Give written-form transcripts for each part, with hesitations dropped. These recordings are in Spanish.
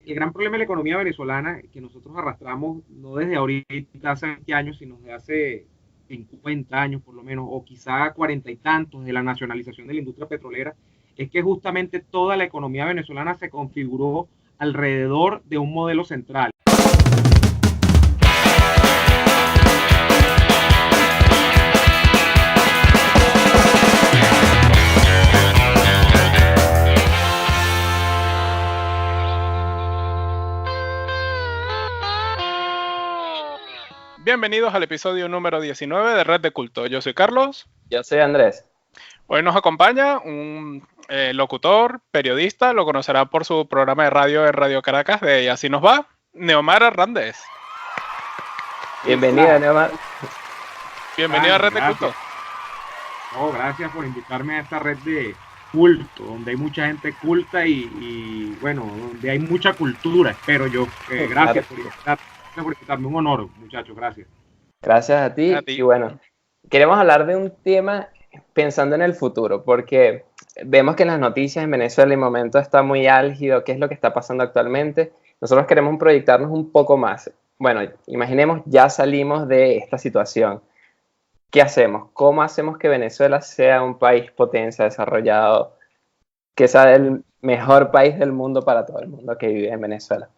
el gran problema de la economía venezolana que nosotros arrastramos no desde ahorita, hace 20 años, sino desde hace 50 años por lo menos, o quizá 40 y tantos de la nacionalización de la industria petrolera, es que justamente toda la economía venezolana se configuró alrededor de un modelo central. Bienvenidos al episodio número 19 de Red de Culto. Yo soy Carlos. Yo soy Andrés. Hoy nos acompaña un locutor, periodista, lo conocerá por su programa de radio en Radio Caracas de Y Así Nos Va, Neomar Hernández. Bienvenida, Neomar. Bienvenido a Red de Culto. Gracias por invitarme a esta red de culto, donde hay mucha gente culta y bueno, donde hay mucha cultura, espero yo. Gracias por invitarme, un honor, muchachos, gracias. Gracias a ti. Y bueno, queremos hablar de un tema pensando en el futuro, porque vemos que en las noticias en Venezuela el momento está muy álgido, qué es lo que está pasando actualmente. Nosotros queremos proyectarnos un poco más. Bueno, imaginemos, ya salimos de esta situación. ¿Qué hacemos? ¿Cómo hacemos que Venezuela sea un país potencia, desarrollado, que sea el mejor país del mundo para todo el mundo que vive en Venezuela?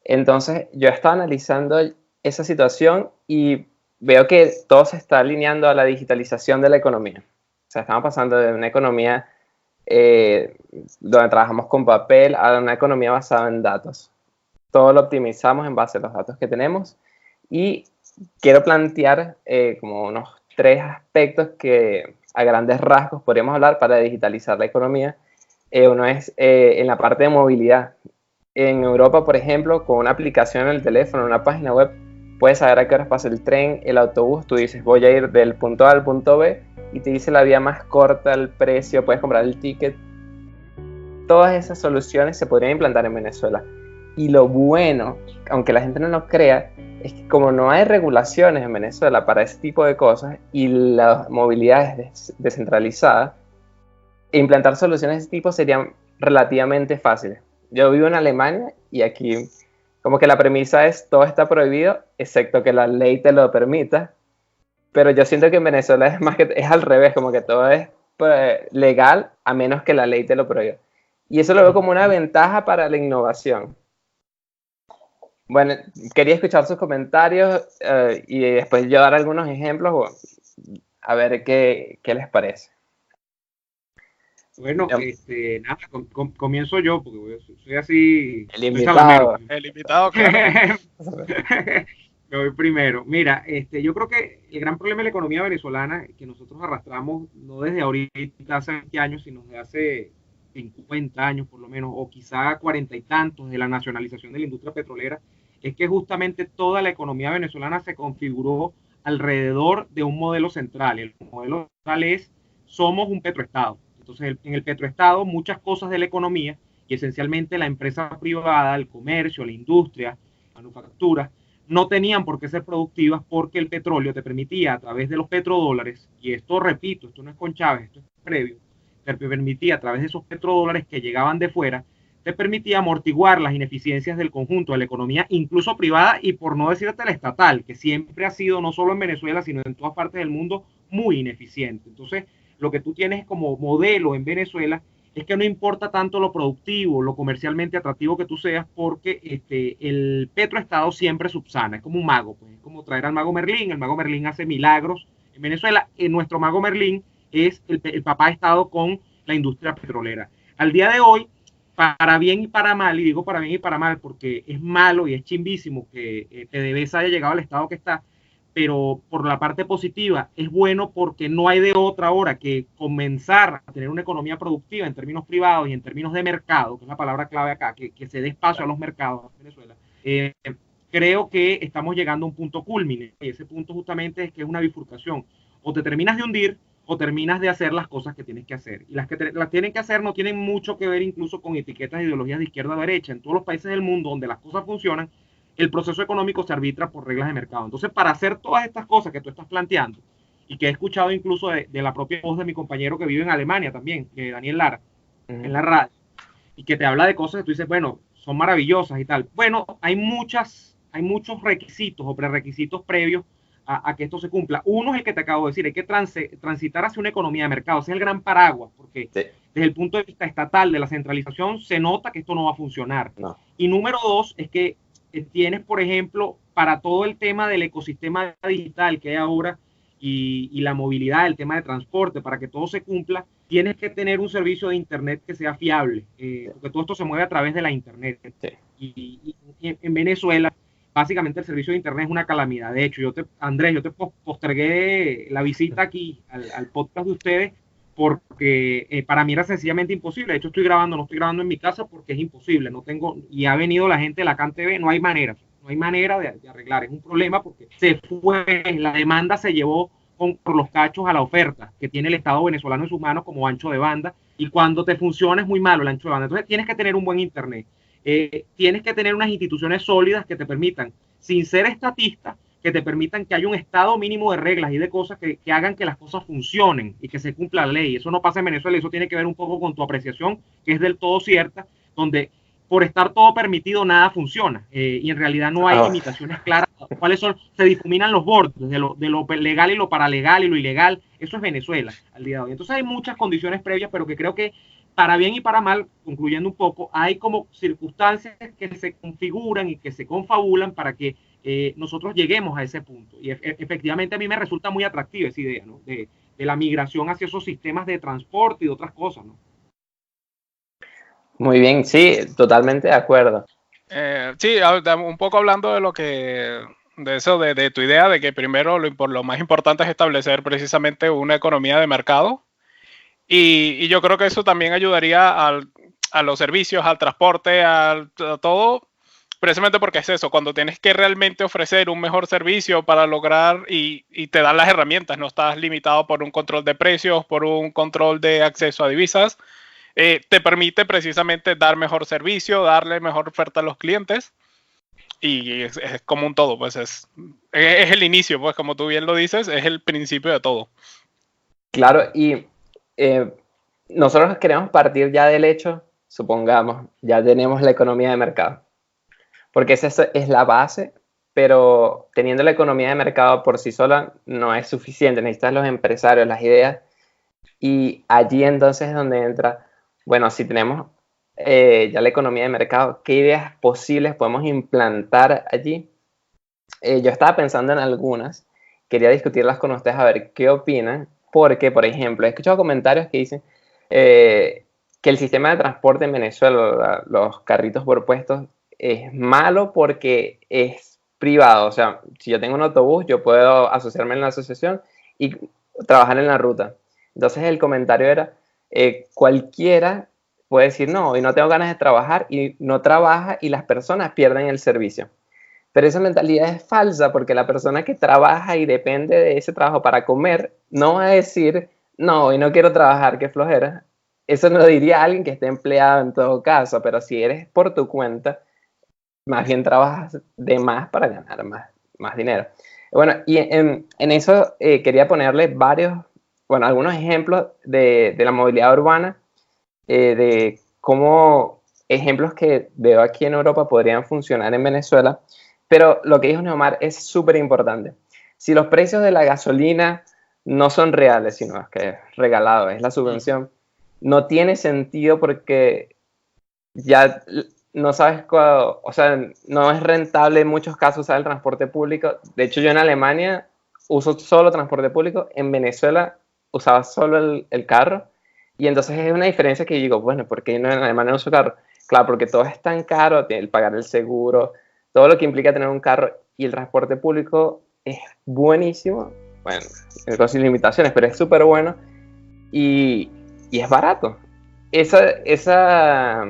Entonces, yo estaba analizando esa situación y veo que todo se está alineando a la digitalización de la economía. O sea, estamos pasando de una economía donde trabajamos con papel a una economía basada en datos. Todo lo optimizamos en base a los datos que tenemos y quiero plantear como unos 3 aspectos que a grandes rasgos podríamos hablar para digitalizar la economía. Uno es en la parte de movilidad. En Europa, por ejemplo, con una aplicación en el teléfono, una página web, puedes saber a qué horas pasa el tren, el autobús. Tú dices, voy a ir del punto A al punto B y te dice la vía más corta, el precio, puedes comprar el ticket. Todas esas soluciones se podrían implantar en Venezuela. Y lo bueno, aunque la gente no lo crea, es que como no hay regulaciones en Venezuela para ese tipo de cosas y la movilidad es descentralizada, implantar soluciones de ese tipo serían relativamente fáciles. Yo vivo en Alemania y aquí como que la premisa es todo está prohibido excepto que la ley te lo permita, pero yo siento que en Venezuela es más que es al revés, como que todo es legal a menos que la ley te lo prohíba. Y eso lo veo como una ventaja para la innovación. Bueno, quería escuchar sus comentarios y después yo dar algunos ejemplos, a ver qué les parece. Bueno, nada, comienzo yo, porque soy así... El invitado. El invitado, claro. Me voy primero. Mira, yo creo que el gran problema de la economía venezolana que nosotros arrastramos no desde ahorita, hace 20 años, sino desde hace 50 años por lo menos, o quizá 40 y tantos de la nacionalización de la industria petrolera, es que justamente toda la economía venezolana se configuró alrededor de un modelo central. El modelo central es, somos un petroestado. Entonces, en el petroestado, muchas cosas de la economía, y esencialmente la empresa privada, el comercio, la industria, manufactura, no tenían por qué ser productivas porque el petróleo te permitía a través de los petrodólares, y esto repito, esto no es con Chávez, esto es previo, te permitía a través de esos petrodólares que llegaban de fuera, te permitía amortiguar las ineficiencias del conjunto de la economía, incluso privada y por no decirte la estatal, que siempre ha sido no solo en Venezuela, sino en todas partes del mundo muy ineficiente. Entonces, lo que tú tienes como modelo en Venezuela es que no importa tanto lo productivo, lo comercialmente atractivo que tú seas, porque el petroestado siempre subsana, es como un mago, pues, es como traer al mago Merlín, el mago Merlín hace milagros en Venezuela, nuestro mago Merlín es el papá estado con la industria petrolera. Al día de hoy, para bien y para mal, y digo para bien y para mal porque es malo y es chimbísimo que PDVSA haya llegado al estado que está, pero por la parte positiva es bueno porque no hay de otra hora que comenzar a tener una economía productiva en términos privados y en términos de mercado, que es la palabra clave acá, que se dé espacio a los mercados en Venezuela. Creo que estamos llegando a un punto culmine y ese punto justamente es que es una bifurcación. O te terminas de hundir o terminas de hacer las cosas que tienes que hacer. Y las que las tienen que hacer no tienen mucho que ver incluso con etiquetas de ideologías de izquierda o derecha. En todos los países del mundo donde las cosas funcionan, el proceso económico se arbitra por reglas de mercado. Entonces, para hacer todas estas cosas que tú estás planteando, y que he escuchado incluso de la propia voz de mi compañero que vive en Alemania también, Daniel Lara, en la radio, y que te habla de cosas que tú dices, bueno, son maravillosas y tal. Bueno, hay muchos requisitos o prerequisitos previos a que esto se cumpla. Uno es el que te acabo de decir, hay que transitar hacia una economía de mercado. Ese es el gran paraguas, porque desde el punto de vista estatal de la centralización se nota que esto no va a funcionar. No. Y número dos es que tienes, por ejemplo, para todo el tema del ecosistema digital que hay ahora y la movilidad, el tema de transporte, para que todo se cumpla, tienes que tener un servicio de internet que sea fiable, porque todo esto se mueve a través de la internet. Sí. Y en Venezuela, básicamente el servicio de internet es una calamidad. De hecho, Andrés, yo te postergué la visita aquí al podcast de ustedes porque para mí era sencillamente imposible. De hecho, no estoy grabando en mi casa porque es imposible. Y ha venido la gente de la CanTV, no hay manera de arreglar. Es un problema porque la demanda se llevó por los cachos a la oferta que tiene el Estado venezolano en sus manos como ancho de banda, y cuando te funciona es muy malo el ancho de banda. Entonces tienes que tener un buen internet. Tienes que tener unas instituciones sólidas que te permitan, sin ser estatista, que te permitan que haya un estado mínimo de reglas y de cosas que hagan que las cosas funcionen y que se cumpla la ley. Eso no pasa en Venezuela, eso tiene que ver un poco con tu apreciación, que es del todo cierta, donde por estar todo permitido nada funciona, y en realidad no hay limitaciones claras. Se difuminan los bordes de lo legal y lo paralegal y lo ilegal. Eso es Venezuela al día de hoy. Entonces hay muchas condiciones previas, pero que creo que para bien y para mal, concluyendo un poco, hay como circunstancias que se configuran y que se confabulan para que nosotros lleguemos a ese punto. Y efectivamente a mí me resulta muy atractiva esa idea, ¿no? de la migración hacia esos sistemas de transporte y de otras cosas, ¿no? Muy bien, sí, totalmente de acuerdo. Sí, un poco hablando de tu idea de que primero lo más importante es establecer precisamente una economía de mercado. Y yo creo que eso también ayudaría a los servicios, al transporte, a todo, precisamente porque es eso, cuando tienes que realmente ofrecer un mejor servicio para lograr y te dan las herramientas, no estás limitado por un control de precios, por un control de acceso a divisas, te permite precisamente dar mejor servicio, darle mejor oferta a los clientes, y es como un todo, pues es el inicio, pues como tú bien lo dices, es el principio de todo. Claro, y nosotros queremos partir ya del hecho, supongamos, ya tenemos la economía de mercado, porque esa es la base, pero teniendo la economía de mercado por sí sola no es suficiente, necesitas los empresarios, las ideas, y allí entonces es donde entra, bueno, si tenemos ya la economía de mercado, ¿qué ideas posibles podemos implantar allí? Yo estaba pensando en algunas, quería discutirlas con ustedes a ver qué opinan, porque, por ejemplo, he escuchado comentarios que dicen que el sistema de transporte en Venezuela, los carritos por puestos, es malo porque es privado. O sea, si yo tengo un autobús, yo puedo asociarme en la asociación y trabajar en la ruta. Entonces el comentario era, cualquiera puede decir, no, hoy no tengo ganas de trabajar, y no trabaja y las personas pierden el servicio. Pero esa mentalidad es falsa, porque la persona que trabaja y depende de ese trabajo para comer no va a decir, no, hoy no quiero trabajar, qué flojera. Eso no lo diría alguien que esté empleado en todo caso, pero si eres por tu cuenta, más bien trabajas de más para ganar más dinero. Bueno, y en eso quería ponerle algunos ejemplos de la movilidad urbana, de cómo ejemplos que veo aquí en Europa podrían funcionar en Venezuela. Pero lo que dijo Neomar es súper importante. Si los precios de la gasolina no son reales, sino es que es regalado, es la subvención, no tiene sentido, porque ya no sabes no es rentable en muchos casos usar el transporte público. De hecho, yo en Alemania uso solo transporte público, en Venezuela usaba solo el carro, y entonces es una diferencia que digo, bueno, ¿por qué no en Alemania no uso carro? Claro, porque todo es tan caro, el pagar el seguro, todo lo que implica tener un carro, y el transporte público es buenísimo, bueno, con sus limitaciones, pero es súper bueno, y es barato. Esa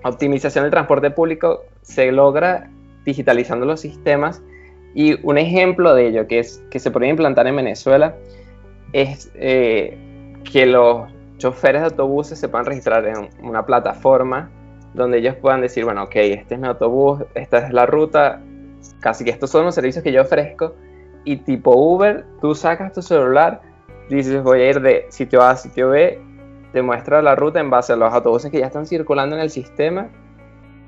optimización del transporte público se logra digitalizando los sistemas, y un ejemplo de ello que se podría implantar en Venezuela es que los choferes de autobuses se puedan registrar en una plataforma donde ellos puedan decir, bueno, ok, este es mi autobús, esta es la ruta, casi que estos son los servicios que yo ofrezco, y tipo Uber, tú sacas tu celular, dices, voy a ir de sitio A a sitio B, te muestra la ruta en base a los autobuses que ya están circulando en el sistema,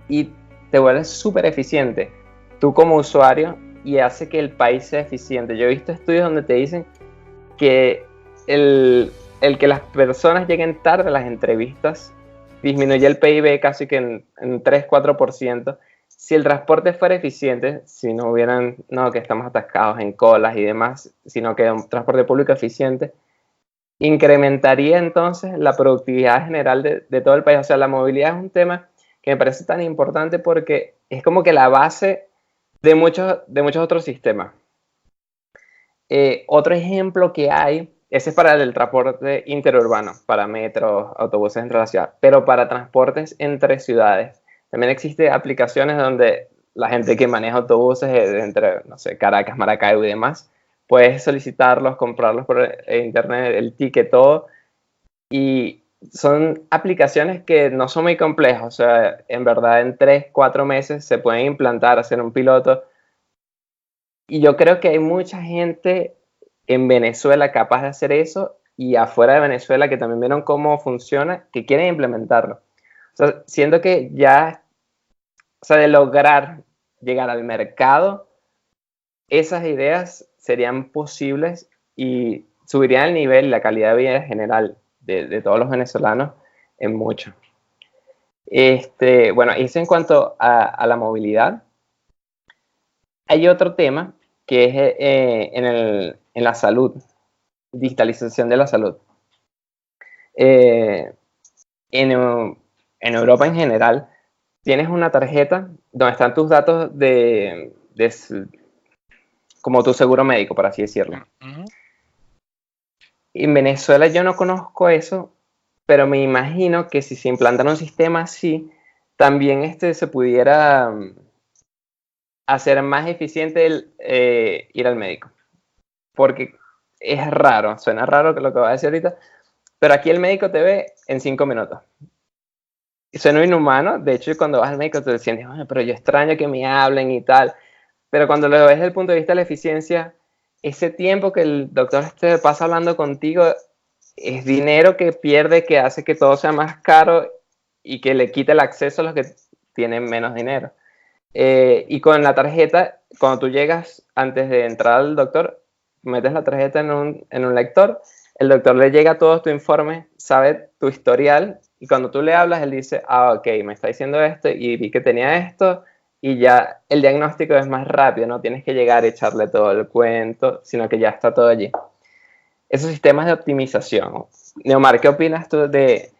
y te vuelves súper eficiente tú como usuario y hace que el país sea eficiente. Yo he visto estudios donde te dicen que el que las personas lleguen tarde a las entrevistas disminuye el PIB casi que en 3-4%. Si el transporte fuera eficiente, si no hubieran, no, que estamos atascados en colas y demás, sino que un transporte público eficiente, incrementaría entonces la productividad general de todo el país. O sea, la movilidad es un tema que me parece tan importante porque es como que la base de muchos otros sistemas. Otro ejemplo que hay, ese es para el transporte interurbano, para metros, autobuses entre la ciudad, pero para transportes entre ciudades. También existen aplicaciones donde la gente que maneja autobuses entre, no sé, Caracas, Maracaibo y demás, puedes solicitarlos, comprarlos por internet, el ticket, todo. Y son aplicaciones que no son muy complejas. O sea, en verdad en 3-4 meses se pueden implantar, hacer un piloto. Y yo creo que hay mucha gente en Venezuela capaz de hacer eso y afuera de Venezuela que también vieron cómo funciona, que quieren implementarlo. O sea, siento que ya, o sea, de lograr llegar al mercado, esas ideas serían posibles y subirían el nivel y la calidad de vida general de todos los venezolanos en mucho. Bueno, eso en cuanto a la movilidad. Hay otro tema que es en la salud, digitalización de la salud. En Europa en general, tienes una tarjeta donde están tus datos como tu seguro médico, por así decirlo. En Venezuela yo no conozco eso, pero me imagino que si se implantara un sistema así, también se pudiera hacer más eficiente ir al médico. Porque es raro, suena raro lo que voy a decir ahorita, pero aquí el médico te ve en 5 minutos. Suena inhumano, de hecho cuando vas al médico te decían, pero yo extraño que me hablen y tal, pero cuando lo ves desde el punto de vista de la eficiencia, ese tiempo que el doctor pasa hablando contigo es dinero que pierde, que hace que todo sea más caro y que le quita el acceso a los que tienen menos dinero. Y con la tarjeta, cuando tú llegas antes de entrar al doctor, metes la tarjeta en un lector, el doctor le llega todo tu informe, sabe tu historial y cuando tú le hablas, él dice, ok, me está diciendo esto y vi que tenía esto y ya el diagnóstico es más rápido, no tienes que llegar a echarle todo el cuento, sino que ya está todo allí. Esos sistemas de optimización. Neomar, ¿qué opinas tú de...?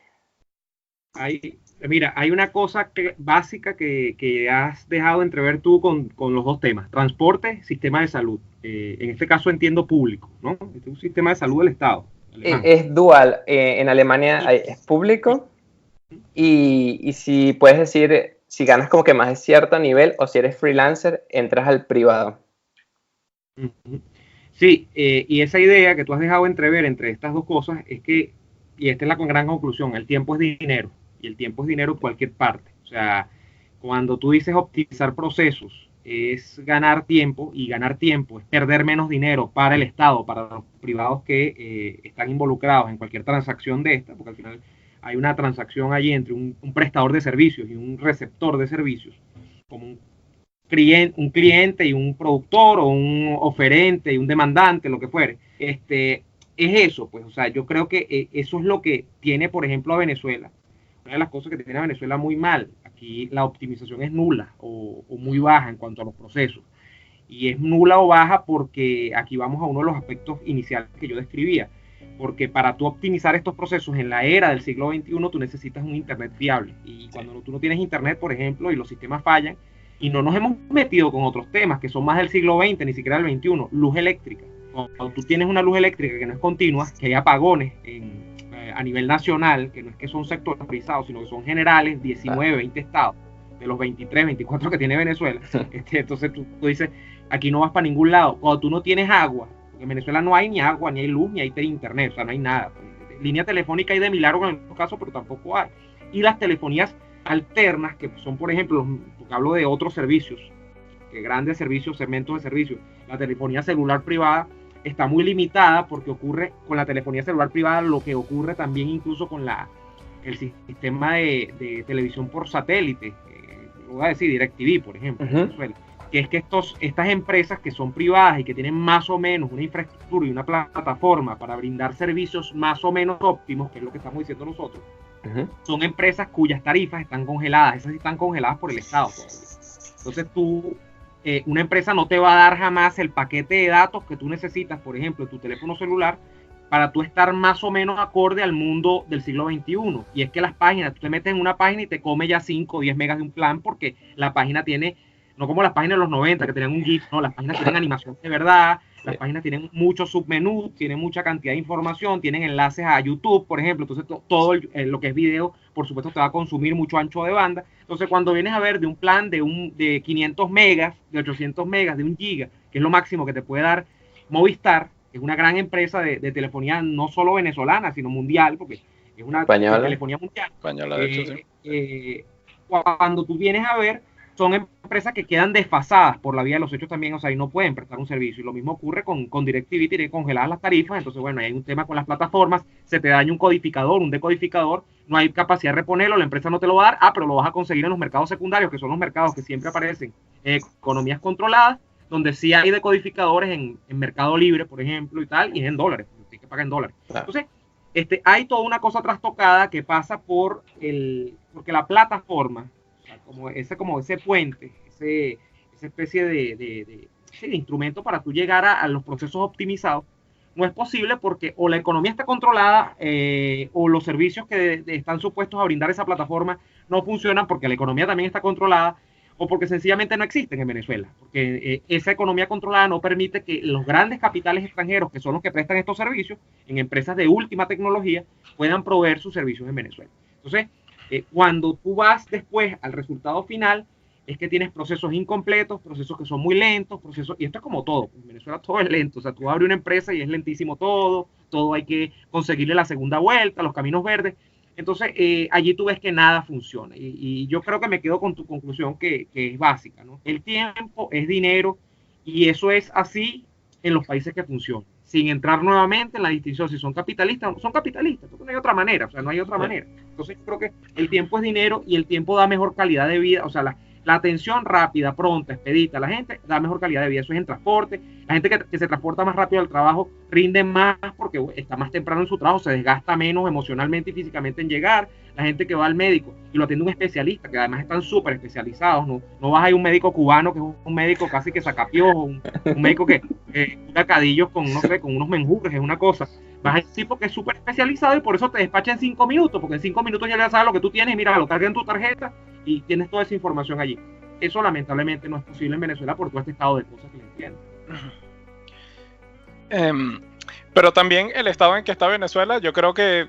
Mira, hay una cosa básica que has dejado entrever tú con los dos temas, transporte, sistema de salud. En este caso entiendo público, ¿no? Este es un sistema de salud del Estado. Es dual. En Alemania es público y si puedes decir, si ganas como que más de cierto nivel o si eres freelancer, entras al privado. Sí, y esa idea que tú has dejado entrever entre estas dos cosas es que, y esta es la gran conclusión, el tiempo es dinero. Y el tiempo es dinero en cualquier parte. O sea, cuando tú dices optimizar procesos, es ganar tiempo, y ganar tiempo es perder menos dinero para el Estado, para los privados que están involucrados en cualquier transacción de esta, porque al final hay una transacción allí entre un prestador de servicios y un receptor de servicios, como un cliente y un productor, o un oferente y un demandante, lo que fuere. Es eso, pues, o sea, yo creo que eso es lo que tiene, por ejemplo, a Venezuela. Una de las cosas que tiene a Venezuela muy mal, aquí la optimización es nula o muy baja en cuanto a los procesos. Y es nula o baja porque aquí vamos a uno de los aspectos iniciales que yo describía. Porque para tú optimizar estos procesos en la era del siglo XXI, tú necesitas un internet fiable. Y cuando tú no tienes internet, por ejemplo, y los sistemas fallan, y no nos hemos metido con otros temas que son más del siglo XX, ni siquiera del XXI, luz eléctrica. Cuando tú tienes una luz eléctrica que no es continua, que hay apagones a nivel nacional, que no es que son sectorizados, sino que son generales, 19, 20 estados, de los 23, 24 que tiene Venezuela. Entonces tú dices, aquí no vas para ningún lado. Cuando tú no tienes agua, porque en Venezuela no hay ni agua, ni hay luz, ni hay internet, o sea, no hay nada. Línea telefónica hay de milagro en estos casos, pero tampoco hay. Y las telefonías alternas, que son, por ejemplo, porque hablo de otros servicios, que grandes servicios, segmentos de servicios, la telefonía celular privada, está muy limitada porque ocurre con la telefonía celular privada lo que ocurre también incluso con el sistema de televisión por satélite, lo voy a decir, DirecTV, por ejemplo, en Venezuela, que es que estas empresas que son privadas y que tienen más o menos una infraestructura y una plataforma para brindar servicios más o menos óptimos, que es lo que estamos diciendo nosotros, son empresas cuyas tarifas están congeladas. Esas sí están congeladas por el Estado todavía. Entonces una empresa no te va a dar jamás el paquete de datos que tú necesitas, por ejemplo, en tu teléfono celular, para tú estar más o menos acorde al mundo del siglo XXI. Y es que las páginas, tú te metes en una página y te come ya 5 o 10 megas de un plan, porque la página tiene, no como las páginas de los 90 que tenían un GIF, no, las páginas tienen animación de verdad, las páginas tienen muchos submenús, tienen mucha cantidad de información, tienen enlaces a YouTube, por ejemplo. Entonces todo lo que es video, por supuesto, te va a consumir mucho ancho de banda. Entonces cuando vienes a ver de un plan de 500 megas, de 800 megas, de 1 giga, que es lo máximo que te puede dar Movistar, que es una gran empresa de telefonía no solo venezolana, sino mundial, porque es una telefonía mundial. Española, de hecho, sí. Cuando tú vienes a ver, son empresas que quedan desfasadas por la vía de los hechos también, o sea, y no pueden prestar un servicio. Y lo mismo ocurre con DirecTV, tienen congeladas las tarifas. Entonces, bueno, hay un tema con las plataformas, se te daña un codificador, un decodificador, no hay capacidad de reponerlo, la empresa no te lo va a dar, pero lo vas a conseguir en los mercados secundarios, que son los mercados que siempre aparecen en economías controladas, donde sí hay decodificadores en Mercado Libre, por ejemplo, y tal, y es en dólares, tienes que pagar en dólares. Claro. Entonces, hay toda una cosa trastocada que pasa porque la plataforma, como ese puente, esa especie de instrumento para tú llegar a los procesos optimizados, no es posible porque o la economía está controlada o los servicios que están supuestos a brindar esa plataforma no funcionan porque la economía también está controlada, o porque sencillamente no existen en Venezuela, porque esa economía controlada no permite que los grandes capitales extranjeros, que son los que prestan estos servicios en empresas de última tecnología, puedan proveer sus servicios en Venezuela. Entonces, cuando tú vas después al resultado final, es que tienes procesos incompletos, procesos que son muy lentos, y esto es como todo, en Venezuela todo es lento, o sea, tú abres una empresa y es lentísimo todo hay que conseguirle la segunda vuelta, los caminos verdes. Entonces, allí tú ves que nada funciona. Y yo creo que me quedo con tu conclusión que es básica, ¿no? El tiempo es dinero y eso es así en los países que funcionan. Sin entrar nuevamente en la distinción si son capitalistas o no son capitalistas, porque no hay otra manera, o sea, no hay otra manera. Entonces, yo creo que el tiempo es dinero y el tiempo da mejor calidad de vida, o sea, la atención rápida, pronta, expedita, la gente da mejor calidad de vida. Eso es en transporte. La gente que se transporta más rápido al trabajo rinde más porque está más temprano en su trabajo, se desgasta menos emocionalmente y físicamente en llegar. La gente que va al médico y lo atiende un especialista, que además están súper especializados, no vas a ir un médico cubano que es un médico casi que sacapiojos, un médico que cura cadillos con, no sé, con unos menjurjes, es una cosa. Vas a ir tipo que es súper especializado y por eso te despacha en 5 minutos, porque en 5 minutos ya sabes lo que tú tienes y mira, lo carga en tu tarjeta y tienes toda esa información allí. Eso lamentablemente no es posible en Venezuela por todo este estado de cosas que le entiendo. Pero también el estado en que está Venezuela, yo creo que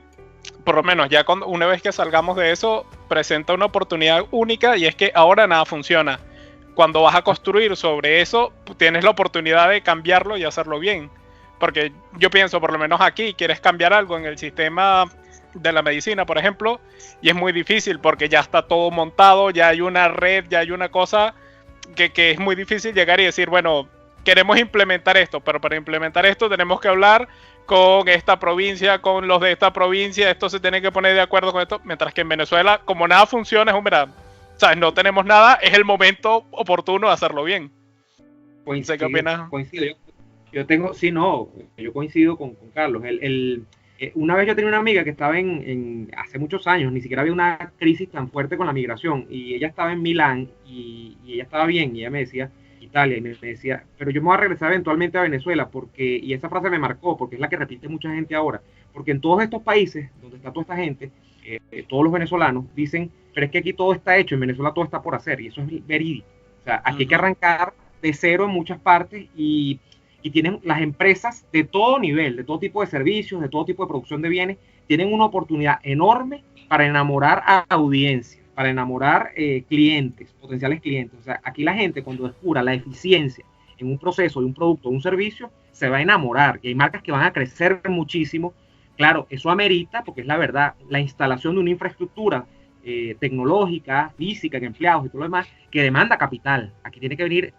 por lo menos ya una vez que salgamos de eso, presenta una oportunidad única y es que ahora nada funciona. Cuando vas a construir sobre eso, tienes la oportunidad de cambiarlo y hacerlo bien. Porque yo pienso, por lo menos aquí, quieres cambiar algo en el sistema de la medicina, por ejemplo, y es muy difícil porque ya está todo montado, ya hay una red, ya hay una cosa que es muy difícil llegar y decir, bueno, queremos implementar esto, pero para implementar esto tenemos que hablar con esta provincia, con los de esta provincia, esto se tiene que poner de acuerdo con esto, mientras que en Venezuela, como nada funciona, es mira, ¿sabes? No tenemos nada, es el momento oportuno de hacerlo bien. ¿Qué opinas? Coincido. Yo coincido con Carlos. Una vez yo tenía una amiga que estaba hace muchos años, ni siquiera había una crisis tan fuerte con la migración, y ella estaba en Milán y ella estaba bien, y ella me decía Italia, y me decía, pero yo me voy a regresar eventualmente a Venezuela, y esa frase me marcó, porque es la que repite mucha gente ahora, porque en todos estos países donde está toda esta gente, todos los venezolanos dicen, pero es que aquí todo está hecho, en Venezuela todo está por hacer, y eso es verídico. O sea, aquí hay que arrancar de cero en muchas partes, y tienen las empresas de todo nivel, de todo tipo de servicios, de todo tipo de producción de bienes, tienen una oportunidad enorme para enamorar a audiencia, para enamorar clientes, potenciales clientes. O sea, aquí la gente cuando descubra la eficiencia en un proceso, de un producto, de un servicio, se va a enamorar. Y hay marcas que van a crecer muchísimo. Claro, eso amerita, porque es la verdad, la instalación de una infraestructura tecnológica, física, en empleados y todo lo demás, que demanda capital. Aquí tiene que venir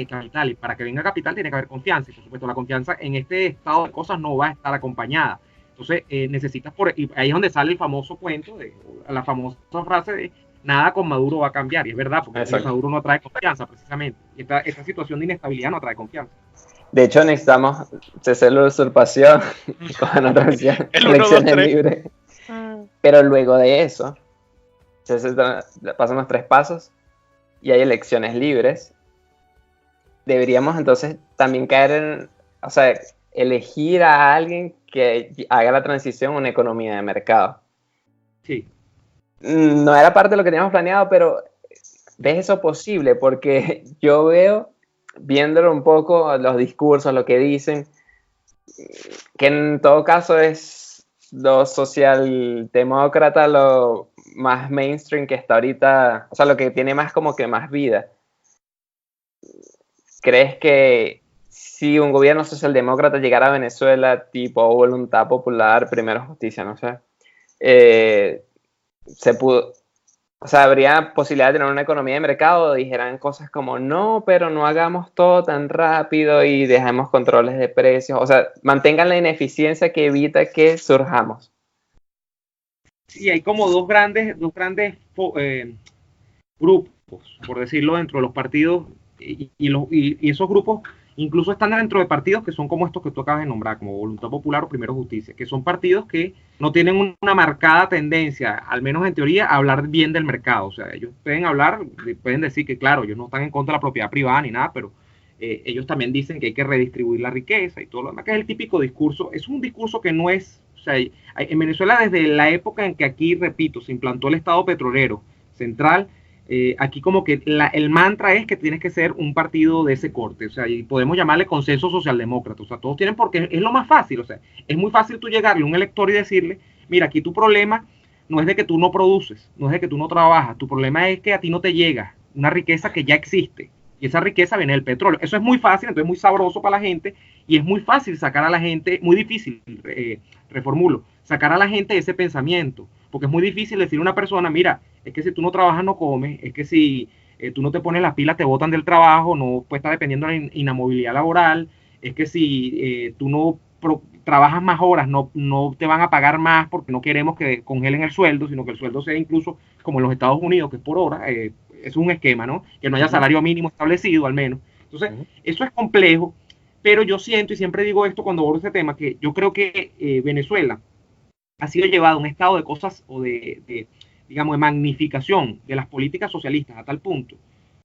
capital, y para que venga capital tiene que haber confianza, y por supuesto la confianza en este estado de cosas no va a estar Entonces necesitas, y ahí es donde sale el famoso cuento, la famosa frase de nada con Maduro va a cambiar, y es verdad, porque Exacto. Maduro no trae confianza, precisamente, y esta situación de inestabilidad no trae confianza. De hecho, necesitamos cesar la usurpación con otra opción, elecciones libres. Pero luego de eso, pasan los 3 pasos y hay elecciones libres. Deberíamos entonces también caer en, o sea, elegir a alguien que haga la transición a una economía de mercado. Sí. No era parte de lo que teníamos planeado, pero ¿ves eso posible? Porque yo veo, viéndolo un poco, los discursos, lo que dicen, que en todo caso es lo socialdemócrata, lo más mainstream que está ahorita, o sea, lo que tiene más como que más vida. ¿Crees que si un gobierno socialdemócrata llegara a Venezuela, tipo Voluntad Popular, Primero Justicia, no sé, o sea, habría posibilidad de tener una economía de mercado? Dijeran cosas como, no, pero no hagamos todo tan rápido y dejemos controles de precios, o sea, mantengan la ineficiencia que evita que surjamos. Sí, hay como dos grandes grupos, por decirlo, dentro de los partidos, y esos grupos incluso están dentro de partidos que son como estos que tú acabas de nombrar, como Voluntad Popular o Primero Justicia, que son partidos que no tienen una marcada tendencia, al menos en teoría, a hablar bien del mercado. O sea, ellos pueden hablar, pueden decir que, claro, ellos no están en contra de la propiedad privada ni nada, pero ellos también dicen que hay que redistribuir la riqueza y todo lo demás, que es el típico discurso. Es un discurso que no es, o sea, en Venezuela, desde la época en que aquí, repito, se implantó el Estado petrolero central, aquí como que el mantra es que tienes que ser un partido de ese corte, o sea, y podemos llamarle consenso socialdemócrata, o sea, todos tienen, porque es lo más fácil, o sea, es muy fácil tú llegarle a un elector y decirle, mira, aquí tu problema no es de que tú no produces, no es de que tú no trabajas, tu problema es que a ti no te llega una riqueza que ya existe, y esa riqueza viene del petróleo. Eso es muy fácil, entonces es muy sabroso para la gente, y es muy fácil sacar a la gente, muy difícil, reformulo, sacar a la gente ese pensamiento, porque es muy difícil decir a una persona, mira, es que si tú no trabajas no comes, es que si tú no te pones las pilas te botan del trabajo, no puedes estar dependiendo de la inamovilidad laboral, es que si tú no trabajas más horas, no te van a pagar más porque no queremos que congelen el sueldo, sino que el sueldo sea incluso como en los Estados Unidos, que es por hora, es un esquema, ¿no? Que no haya salario mínimo establecido al menos. Entonces, eso es complejo, pero yo siento, y siempre digo esto cuando abordo ese tema, que yo creo que Venezuela ha sido llevado a un estado de cosas o digamos, de magnificación de las políticas socialistas a tal punto,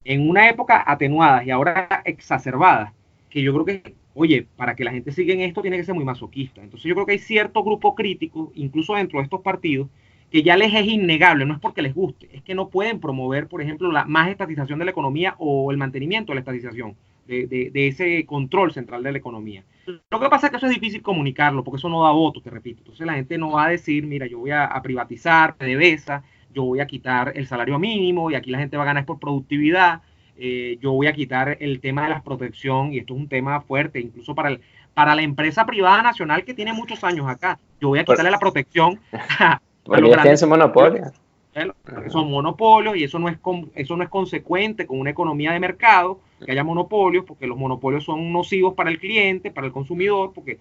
en una época atenuadas y ahora exacerbadas, que yo creo que, oye, para que la gente siga en esto tiene que ser muy masoquista. Entonces yo creo que hay cierto grupo crítico, incluso dentro de estos partidos, que ya les es innegable, no es porque les guste, es que no pueden promover, por ejemplo, la más estatización de la economía o el mantenimiento de la estatización, de ese control central de la economía. Lo que pasa es que eso es difícil comunicarlo, porque eso no da votos, te repito. Entonces la gente no va a decir, mira, yo voy a privatizar PDVSA, yo voy a quitar el salario mínimo y aquí la gente va a ganar por productividad, yo voy a quitar el tema de la protección, y esto es un tema fuerte, incluso para la empresa privada nacional que tiene muchos años acá. Yo voy a quitarle la protección porque ya tienen su monopolio. Son monopolios y eso no es consecuente con una economía de mercado, que haya monopolios, porque los monopolios son nocivos para el cliente, para el consumidor, porque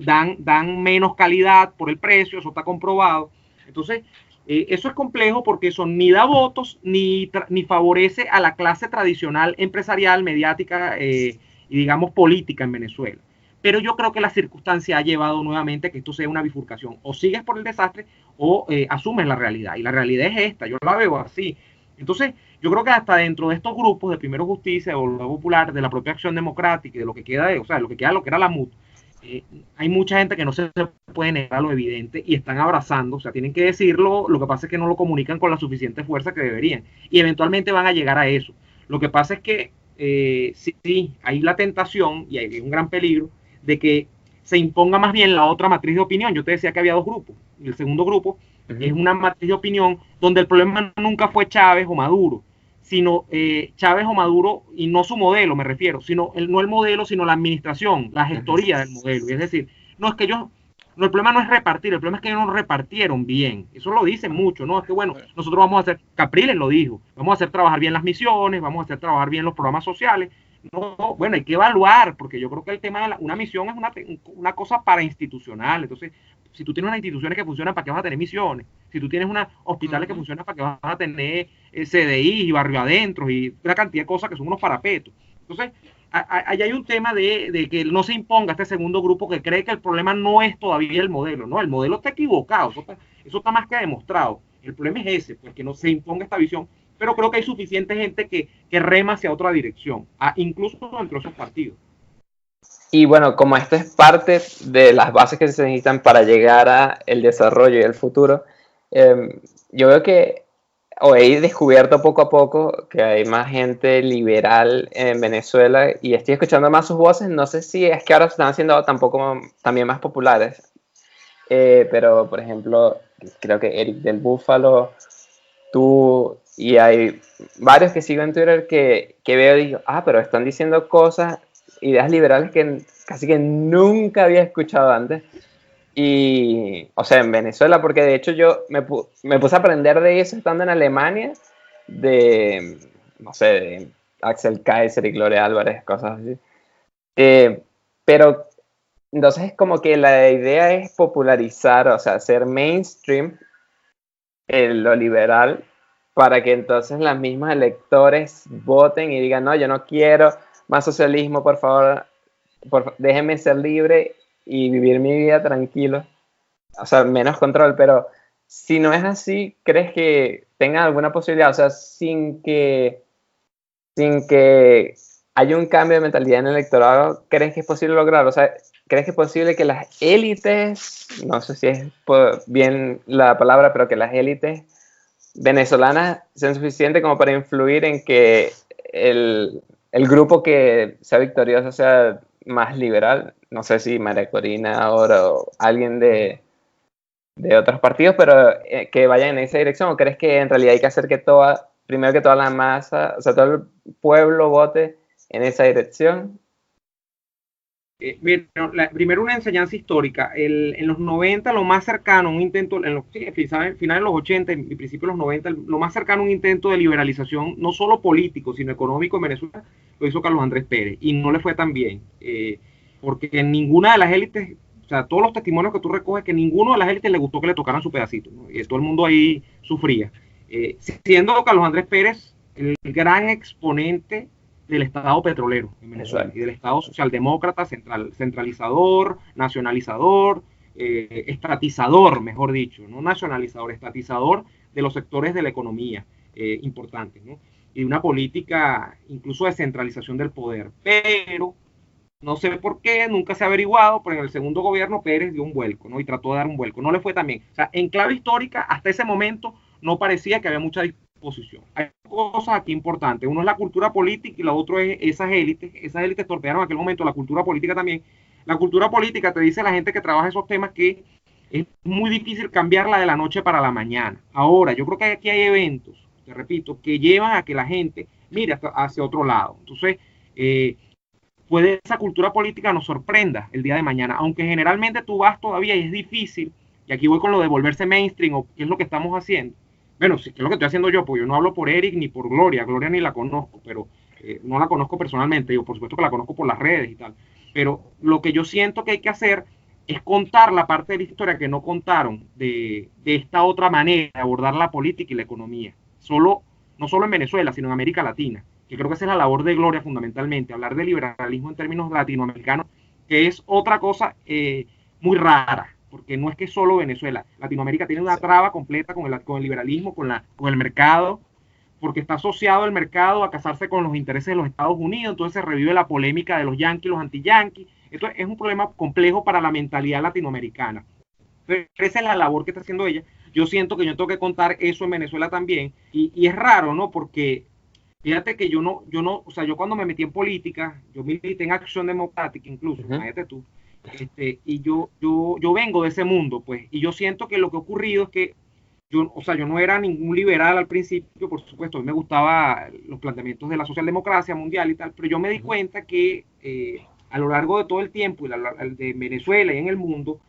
dan menos calidad por el precio, eso está comprobado. Entonces, eso es complejo porque eso ni da votos ni favorece a la clase tradicional empresarial, mediática y digamos política en Venezuela. Pero yo creo que la circunstancia ha llevado nuevamente a que esto sea una bifurcación. O sigues por el desastre o asumes la realidad. Y la realidad es esta, yo la veo así. Entonces, yo creo que hasta dentro de estos grupos de Primero Justicia, de Voluntad Popular, de la propia Acción Democrática y de lo que queda, o sea, lo que era la MUD, hay mucha gente que no se puede negar a lo evidente y están abrazando, o sea, tienen que decirlo, lo que pasa es que no lo comunican con la suficiente fuerza que deberían. Y eventualmente van a llegar a eso. Lo que pasa es que sí, hay la tentación y hay un gran peligro de que se imponga más bien la otra matriz de opinión. Yo te decía que había dos grupos. El segundo grupo es una matriz de opinión donde el problema nunca fue Chávez o Maduro, sino Chávez o Maduro, y no su modelo, me refiero, sino no el modelo, sino la administración, la gestoría del modelo. Es decir, no es que ellos, no, el problema no es repartir, el problema es que ellos no repartieron bien. Eso lo dicen mucho, ¿no? Es que bueno, nosotros vamos a hacer, Capriles lo dijo, vamos a hacer trabajar bien las misiones, vamos a hacer trabajar bien los programas sociales. No, bueno, hay que evaluar, porque yo creo que el tema de una misión es una cosa parainstitucional. Entonces, si tú tienes unas instituciones que funcionan, ¿para qué vas a tener misiones? Si tú tienes unos hospitales que funcionan, ¿para qué vas a tener CDI y barrio adentro y una cantidad de cosas que son unos parapetos? Entonces, ahí hay un tema de que no se imponga este segundo grupo que cree que el problema no es todavía el modelo, ¿no? El modelo está equivocado, eso está más que demostrado. El problema es ese, pues que no se imponga esta visión, pero creo que hay suficiente gente que rema hacia otra dirección, incluso entre esos partidos. Y bueno, como esto es parte de las bases que se necesitan para llegar al desarrollo y el futuro, yo veo que o he descubierto poco a poco que hay más gente liberal en Venezuela y estoy escuchando más sus voces. No sé si es que ahora se están haciendo también más populares, pero por ejemplo, creo que Eric del Búfalo, tú, y hay varios que sigo en Twitter que veo y digo, pero están diciendo cosas, ideas liberales que casi que nunca había escuchado antes. Y, o sea, en Venezuela, porque de hecho yo me puse a aprender de eso estando en Alemania, no sé, de Axel Kaiser y Gloria Álvarez, cosas así. Pero entonces como que la idea es popularizar, o sea, hacer mainstream lo liberal para que entonces las mismas electores voten y digan, no, yo no quiero más socialismo, por favor, déjenme ser libre y vivir mi vida tranquilo, o sea, menos control. Pero si no es así, ¿crees que tenga alguna posibilidad? O sea, sin que haya un cambio de mentalidad en el electorado, ¿crees que es posible lograrlo? O sea, ¿crees que es posible que las élites, no sé si es bien la palabra, pero que las élites venezolanas sean suficientes como para influir en que el grupo que sea victorioso sea más liberal? No sé si María Corina ahora o alguien de otros partidos, pero que vayan en esa dirección. ¿O crees que en realidad hay que hacer que primero que toda la masa, o sea, todo el pueblo vote en esa dirección? Primero una enseñanza histórica. En los 90 lo más cercano, un intento, finales de los 80 y principios de los 90, lo más cercano a un intento de liberalización, no solo político, sino económico en Venezuela, lo hizo Carlos Andrés Pérez, y no le fue tan bien, porque en ninguna de las élites, o sea, todos los testimonios que tú recoges, que ninguno de las élites le gustó que le tocaran su pedacito, ¿no? Y todo el mundo ahí sufría. Siendo Carlos Andrés Pérez el gran exponente del Estado petrolero en Venezuela y del Estado socialdemócrata, centralizador, nacionalizador, estatizador, mejor dicho, no nacionalizador, estatizador de los sectores de la economía importantes, ¿no? Y una política incluso de centralización del poder. Pero no sé por qué, nunca se ha averiguado, pero en el segundo gobierno Pérez dio un vuelco, ¿no? Y trató de dar un vuelco. No le fue tan bien. O sea, en clave histórica, hasta ese momento no parecía que había mucha disposición. Hay cosas aquí importantes. Uno es la cultura política y lo otro es esas élites. Esas élites torpearon en aquel momento la cultura política también. La cultura política, te dice la gente que trabaja esos temas, que es muy difícil cambiarla de la noche para la mañana. Ahora, yo creo que aquí hay eventos, te repito, que llevan a que la gente mire hacia otro lado. Entonces, puede esa cultura política nos sorprenda el día de mañana, aunque generalmente tú vas todavía y es difícil, y aquí voy con lo de volverse mainstream, o qué es lo que estamos haciendo. Bueno, sí, qué es lo que estoy haciendo yo, pues yo no hablo por Eric ni por Gloria ni la conozco, pero no la conozco personalmente, yo por supuesto que la conozco por las redes y tal, pero lo que yo siento que hay que hacer es contar la parte de la historia que no contaron de esta otra manera de abordar la política y la economía, no solo en Venezuela, sino en América Latina, que creo que esa es la labor de Gloria fundamentalmente, hablar de liberalismo en términos latinoamericanos, que es otra cosa muy rara, porque no es que solo Venezuela, Latinoamérica tiene una traba completa con el liberalismo, con el mercado, porque está asociado el mercado a casarse con los intereses de los Estados Unidos, entonces se revive la polémica de los yanquis, los anti-yanquis. Esto es un problema complejo para la mentalidad latinoamericana. Pero esa es la labor que está haciendo ella. Yo siento que yo tengo que contar eso en Venezuela también, y es raro, ¿no? Porque fíjate que yo no, o sea, yo cuando me metí en política, yo milité en Acción Democrática incluso, imagínate tú, y yo vengo de ese mundo, pues, y yo siento que lo que ha ocurrido es que yo no era ningún liberal al principio, por supuesto, a mí me gustaban los planteamientos de la socialdemocracia mundial y tal, pero yo me di cuenta que a lo largo de todo el tiempo, de Venezuela y en el mundo,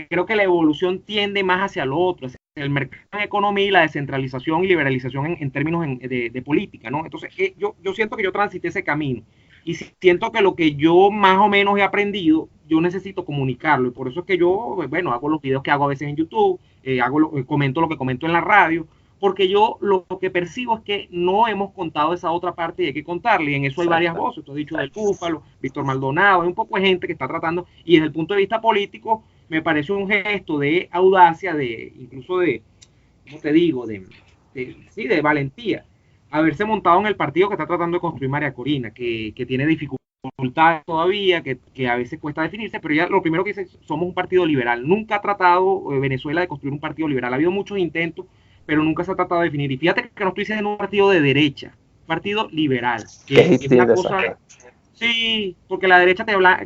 creo que la evolución tiende más hacia lo otro, hacia el mercado de economía y la descentralización y liberalización en términos de política, ¿no? Entonces, yo siento que yo transité ese camino. y siento que lo que yo más o menos he aprendido, yo necesito comunicarlo, y por eso es que yo, bueno, hago los videos que hago a veces en YouTube, comento lo que comento en la radio, porque yo lo que percibo es que no hemos contado esa otra parte y hay que contarle, y en eso hay varias voces, tú has dicho del Búfalo, Víctor Maldonado, hay un poco de gente que está tratando, y desde el punto de vista político, me parece un gesto de audacia, incluso de, ¿cómo te digo?, de valentía, haberse montado en el partido que está tratando de construir María Corina, que tiene dificultades todavía, que a veces cuesta definirse, pero ya lo primero que dice, somos un partido liberal. Nunca ha tratado Venezuela de construir un partido liberal. Ha habido muchos intentos, pero nunca se ha tratado de definir. Y fíjate que no estoy diciendo un partido de derecha, partido liberal. Que es una cosa... Sí, porque la derecha te habla,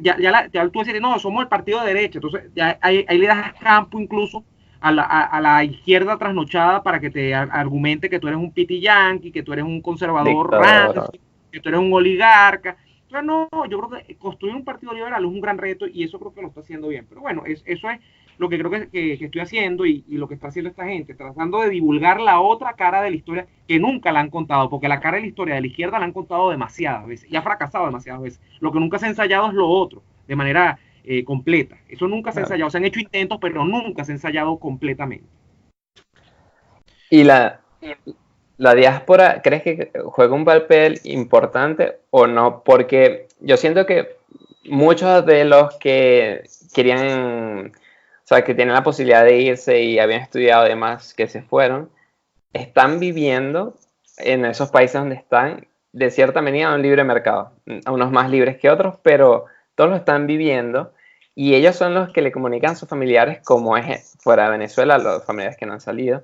tú decís, no, somos el partido de derecha, entonces ya ahí le das campo incluso a la izquierda trasnochada para que te argumente que tú eres un piti yanqui, que tú eres un conservador rancio, que tú eres un oligarca. Entonces, no, yo creo que construir un partido liberal es un gran reto y eso creo que lo está haciendo bien. Pero bueno, eso es lo que creo que estoy haciendo y lo que está haciendo esta gente, tratando de divulgar la otra cara de la historia que nunca la han contado, porque la cara de la historia de la izquierda la han contado demasiadas veces y ha fracasado demasiadas veces. Lo que nunca se ha ensayado es lo otro, de manera completa. Eso nunca se ha ensayado. Se han hecho intentos, pero nunca se ha ensayado completamente. ¿Y la diáspora, crees que juega un papel importante o no? Porque yo siento que muchos de los que querían, o sea, que tienen la posibilidad de irse y habían estudiado y demás, que se fueron, están viviendo en esos países donde están, de cierta manera, un libre mercado. A unos más libres que otros, pero todos lo están viviendo y ellos son los que le comunican a sus familiares cómo es fuera de Venezuela, los familiares que no han salido.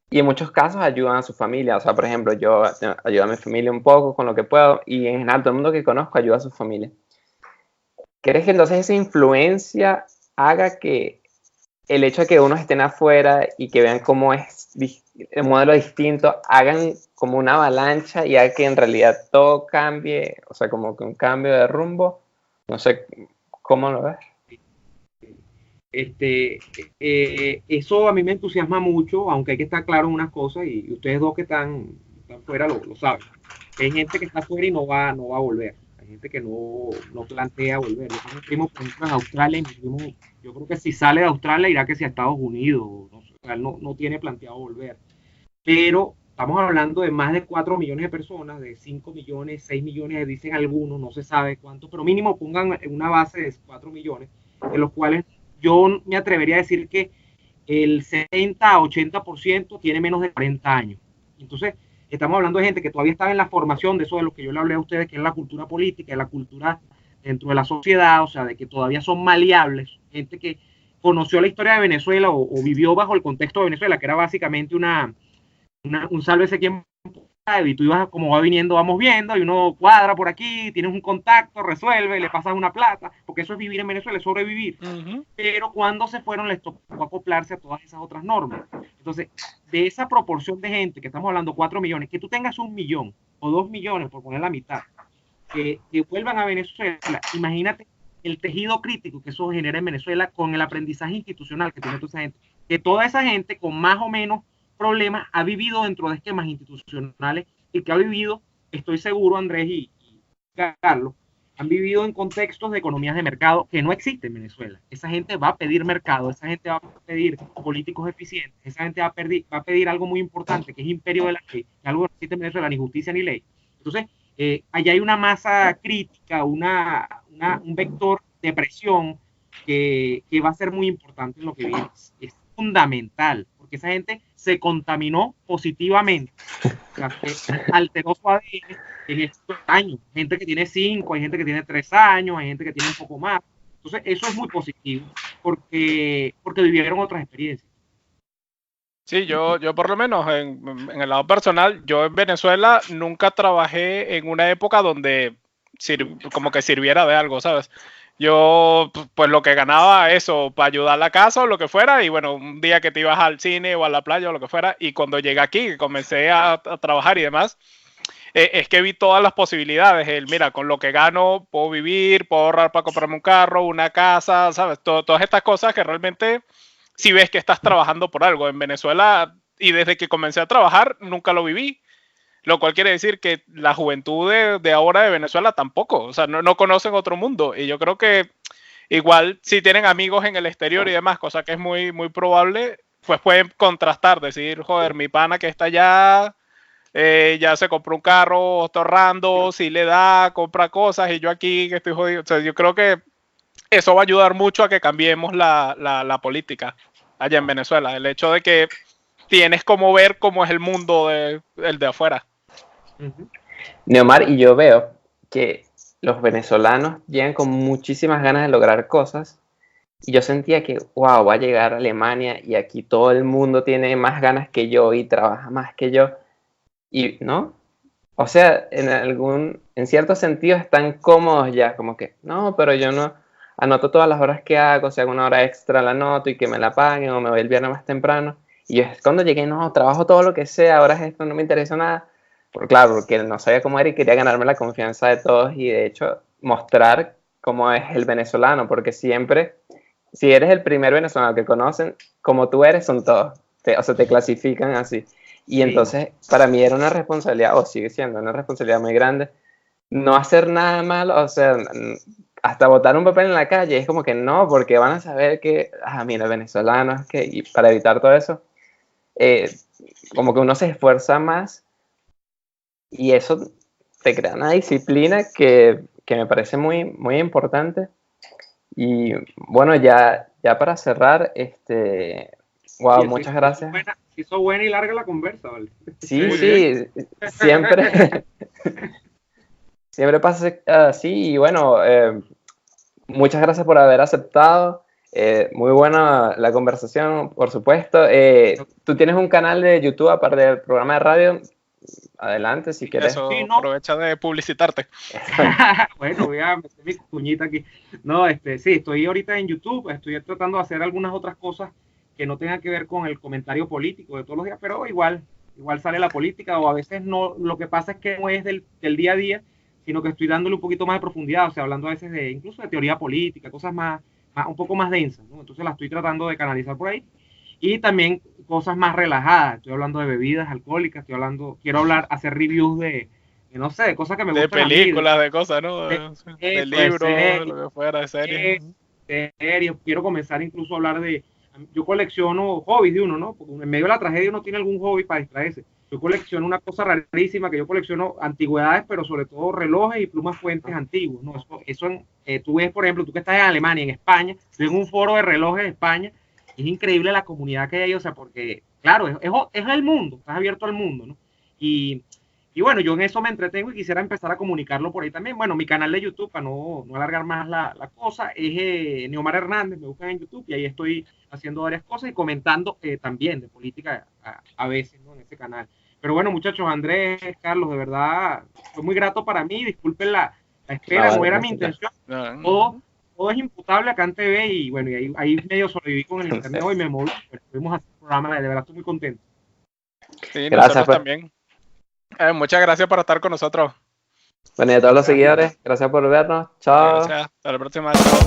Y en muchos casos ayudan a su familia. O sea, por ejemplo, yo ayudo a mi familia un poco con lo que puedo y en general todo el mundo que conozco ayuda a su familia. ¿Crees que entonces esa influencia haga que el hecho de que unos estén afuera y que vean cómo es el modelo distinto, hagan como una avalancha y haga que en realidad todo cambie? O sea, como que un cambio de rumbo. No sé, ¿cómo lo ves? Eso a mí me entusiasma mucho, aunque hay que estar claro en unas cosas y ustedes dos que están fuera lo saben. Hay gente que está fuera y no va a volver. Hay gente que no plantea volver. Yo tengo un primo, por ejemplo, en Australia y mi primo, yo creo que si sale de Australia irá que sea a Estados Unidos. No tiene planteado volver. Pero estamos hablando de más de 4 millones de personas, de 5 millones, 6 millones, dicen algunos, no se sabe cuántos, pero mínimo pongan una base de 4 millones, de los cuales yo me atrevería a decir que el 70 a 80% tiene menos de 40 años. Entonces, estamos hablando de gente que todavía está en la formación de eso de lo que yo le hablé a ustedes, que es la cultura política, la cultura dentro de la sociedad, o sea, de que todavía son maleables, gente que conoció la historia de Venezuela o vivió bajo el contexto de Venezuela, que era básicamente un sálvese quien pueda, y tú ibas como va viniendo, vamos viendo, y uno cuadra por aquí, tienes un contacto, resuelve, le pasas una plata, porque eso es vivir en Venezuela, es sobrevivir. Pero cuando se fueron les tocó acoplarse a todas esas otras normas. Entonces, de esa proporción de gente, que estamos hablando 4 millones, que tú tengas 1 millón o 2 millones, por poner la mitad, que vuelvan a Venezuela, imagínate el tejido crítico que eso genera en Venezuela con el aprendizaje institucional que tiene toda esa gente. Que toda esa gente con más o menos problemas ha vivido dentro de esquemas institucionales y que ha vivido, estoy seguro, Andrés y Carlos, han vivido en contextos de economías de mercado que no existen en Venezuela. Esa gente va a pedir mercado, esa gente va a pedir políticos eficientes, esa gente va a pedir algo muy importante, que es imperio de la ley, que algo no existe en Venezuela, ni justicia ni ley. Entonces, allá hay una masa crítica, un vector de presión que va a ser muy importante en lo que viene. Es fundamental, porque esa gente se contaminó positivamente, o sea, alteró su ADN en estos años. Gente que tiene 5, hay gente que tiene 3 años, hay gente que tiene un poco más. Entonces, eso es muy positivo, porque vivieron otras experiencias. Sí, yo por lo menos en el lado personal, yo en Venezuela nunca trabajé en una época donde como que sirviera de algo, ¿sabes? Yo, pues lo que ganaba eso, para ayudar a la casa o lo que fuera, y bueno, un día que te ibas al cine o a la playa o lo que fuera, y cuando llegué aquí, comencé a trabajar y demás, es que vi todas las posibilidades. Mira, con lo que gano puedo vivir, puedo ahorrar para comprarme un carro, una casa, ¿sabes? Todas estas cosas que realmente, si ves que estás trabajando por algo. En Venezuela, y desde que comencé a trabajar, nunca lo viví. lo cual quiere decir que la juventud de ahora de Venezuela tampoco, o sea, no conocen otro mundo, y yo creo que igual si tienen amigos en el exterior y demás, cosa que es muy, muy probable, pues pueden contrastar, decir, joder, mi pana que está allá, ya se compró un carro, está ahorrando, si le da, compra cosas, y yo aquí que estoy jodido. O sea, yo creo que eso va a ayudar mucho a que cambiemos la política allá en Venezuela. El hecho de que tienes como ver cómo es el mundo el de afuera. Neomar, y yo veo que los venezolanos llegan con muchísimas ganas de lograr cosas, y yo sentía que, wow, va a llegar a Alemania y aquí todo el mundo tiene más ganas que yo y trabaja más que yo, y ¿no? O sea, en cierto sentido están cómodos ya, como que, no, pero yo no anoto todas las horas que hago, si hago una hora extra la anoto y que me la paguen, o me voy el viernes más temprano. Y yo cuando llegué, no, trabajo todo lo que sea, ahora esto no me interesa nada. Claro, porque no sabía cómo era y quería ganarme la confianza de todos y de hecho mostrar cómo es el venezolano, porque siempre, si eres el primer venezolano que conocen, como tú eres, son todos. O sea, te clasifican así. Y sí. Entonces, para mí era una responsabilidad, o sigue siendo una responsabilidad muy grande, no hacer nada malo, o sea, hasta botar un papel en la calle, es como que no, porque van a saber que, mira, venezolanos, que, y para evitar todo eso, como que uno se esfuerza más y eso te crea una disciplina que me parece muy, muy importante. Y bueno, ya para cerrar, wow, muchas gracias. Hizo buena y larga la conversa, ¿vale? Sí, siempre, siempre pasa así y bueno, muchas gracias por haber aceptado. Muy buena la conversación, por supuesto. Tú tienes un canal de YouTube aparte del programa de radio. Adelante, si quieres. Eso, sí, ¿no? Aprovecha de publicitarte. Bueno, voy a meter mi cuñita aquí. No, sí, estoy ahorita en YouTube. Estoy tratando de hacer algunas otras cosas que no tengan que ver con el comentario político de todos los días, pero igual sale la política, o a veces no. Lo que pasa es que no es del día a día, sino que estoy dándole un poquito más de profundidad, o sea, hablando a veces incluso de teoría política, cosas un poco más densas, ¿no? Entonces la estoy tratando de canalizar por ahí. Y también cosas más relajadas. Estoy hablando de bebidas alcohólicas, quiero hacer reviews de no sé, de cosas que me gustan. De películas, de cosas, ¿no? De libros, de lo que fuera, de series. Quiero comenzar incluso a hablar yo colecciono hobbies de uno, ¿no? Porque en medio de la tragedia uno tiene algún hobby para distraerse. Yo colecciono una cosa rarísima, que yo colecciono antigüedades, pero sobre todo relojes y plumas fuentes antiguos, ¿no? Tú ves, por ejemplo, tú que estás en Alemania, en España, estoy en un foro de relojes de España. Es increíble la comunidad que hay, o sea, porque, claro, es el mundo, estás abierto al mundo, ¿no? Y bueno, yo en eso me entretengo y quisiera empezar a comunicarlo por ahí también. Bueno, mi canal de YouTube, para no alargar más la cosa, es Neomar Hernández, me buscan en YouTube y ahí estoy haciendo varias cosas y comentando también de política a veces, ¿no? En ese canal. Pero bueno, muchachos, Andrés, Carlos, de verdad, fue muy grato para mí, disculpen la espera, no era mi intención. Todo es imputable acá en TV y bueno, y ahí medio sobreviví con el internet y me moví, pero pudimos hacer el programa, de verdad estoy muy contento. Sí, gracias también. Muchas gracias por estar con nosotros. Bueno, y a todos los seguidores, gracias por vernos. Chao. Gracias. Hasta la próxima. Chao.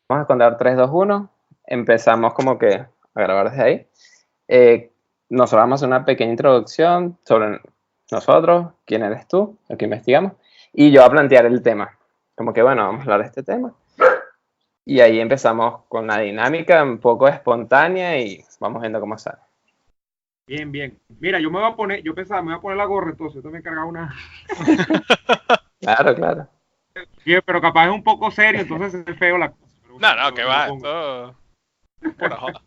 Vamos a contar 3, 2, 1. Empezamos como que a grabar desde ahí. Nosotros vamos a hacer una pequeña introducción sobre nosotros, quién eres tú, lo que investigamos, y yo a plantear el tema. Como que bueno, vamos a hablar de este tema. Y ahí empezamos con la dinámica un poco espontánea y vamos viendo cómo sale. Bien, bien. Mira, yo pensaba, me voy a poner la gorra, entonces yo también cargaba una. Claro. Sí, pero capaz es un poco serio, entonces es feo la cosa. No, que va, esto pura joda.